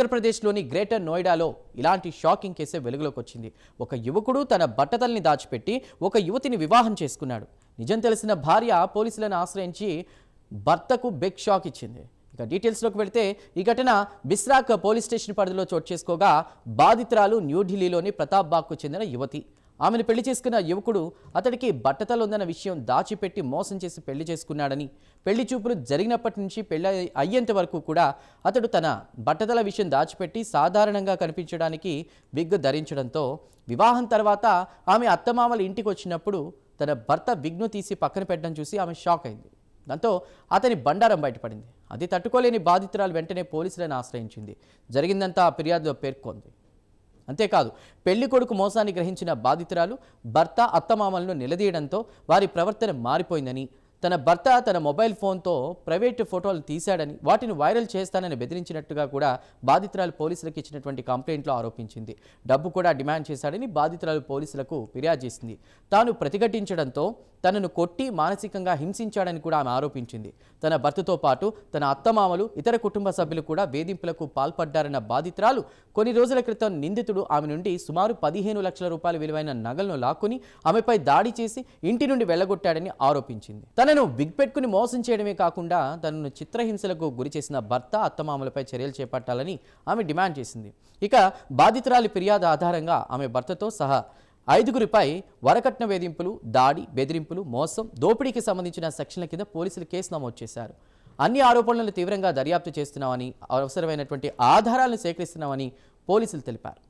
ఉత్తరప్రదేశ్లోని గ్రేటర్ నోయిడాలో ఇలాంటి షాకింగ్ కేసే వెలుగులోకి వచ్చింది. ఒక యువకుడు తన బట్టతల్ని దాచిపెట్టి ఒక యువతిని వివాహం చేసుకున్నాడు. నిజం తెలిసిన భార్య పోలీసులను ఆశ్రయించి భర్తకు బిగ్ షాక్ ఇచ్చింది. ఇక డీటెయిల్స్లోకి వెళితే ఈ ఘటన బిస్రాక్ పోలీస్ స్టేషన్ పరిధిలో చోటు చేసుకోగా బాధితురాలు న్యూఢిల్లీలోని ప్రతాప్ బాగ్కు చెందిన యువతి. ఆమెను పెళ్లి చేసుకున్న యువకుడు అతడికి బట్టతలు ఉందన్న విషయం దాచిపెట్టి మోసం చేసి పెళ్లి చేసుకున్నాడని, పెళ్లి చూపులు జరిగినప్పటి నుంచి పెళ్లి అయ్యేంత వరకు కూడా అతడు తన బట్టతల విషయం దాచిపెట్టి సాధారణంగా కనిపించడానికి విగ్ ధరించడంతో వివాహం తర్వాత ఆమె అత్తమామల ఇంటికి వచ్చినప్పుడు తన భర్త విగ్ను తీసి పక్కన పెట్టడం చూసి ఆమె షాక్ అయింది. దాంతో అతని బండారం బయటపడింది. అది తట్టుకోలేని బాధితురాలు వెంటనే పోలీసులను ఆశ్రయించింది. జరిగిందంతా ఫిర్యాదులో పేర్కొంది. అంతేకాదు, పెళ్లి కొడుకు మోసాన్ని గ్రహించిన బాధితురాలు భర్త అత్తమామలను నిలదీయడంతో వారి ప్రవర్తన మారిపోయిందని, తన భర్త తన మొబైల్ ఫోన్తో ప్రైవేటు ఫోటోలు తీశాడని, వాటిని వైరల్ చేస్తానని బెదిరించినట్టుగా కూడా బాధితురాలు పోలీసులకు ఇచ్చినటువంటి కంప్లైంట్లో ఆరోపించింది. డబ్బు కూడా డిమాండ్ చేశాడని బాధితురాలు పోలీసులకు ఫిర్యాదు చేసింది. తాను ప్రతిఘటించడంతో తనను కొట్టి మానసికంగా హింసించాడని కూడా ఆమె ఆరోపించింది. తన భర్తతో పాటు తన అత్తమామలు, ఇతర కుటుంబ సభ్యులు కూడా వేధింపులకు పాల్పడ్డారన్న బాధితురాలు కొన్ని రోజుల క్రితం నిందితుడు ఆమె నుండి సుమారు 15 లక్షల రూపాయల విలువైన నగలను లాక్కుని ఆమెపై దాడి చేసి ఇంటి నుండి వెళ్లగొట్టాడని ఆరోపించింది. తనను బిగ్ పెట్టుకుని మోసం చేయడమే కాకుండా తనను చిత్రహింసలకు గురి చేసిన భర్త, అత్తమామలపై చర్యలు చేపట్టాలని ఆమె డిమాండ్ చేసింది. ఇక బాధితురాలి ఫిర్యాదు ఆధారంగా ఆమె భర్తతో సహా 5గురిపై వరకట్న వేధింపులు, దాడి, బెదిరింపులు, మోసం, దోపిడీకి సంబంధించిన సెక్షన్ల కింద పోలీసులు కేసు నమోదు చేశారు. అన్ని ఆరోపణలను తీవ్రంగా దర్యాప్తు చేస్తున్నామని, అవసరమైనటువంటి ఆధారాలను సేకరిస్తున్నామని పోలీసులు తెలిపారు.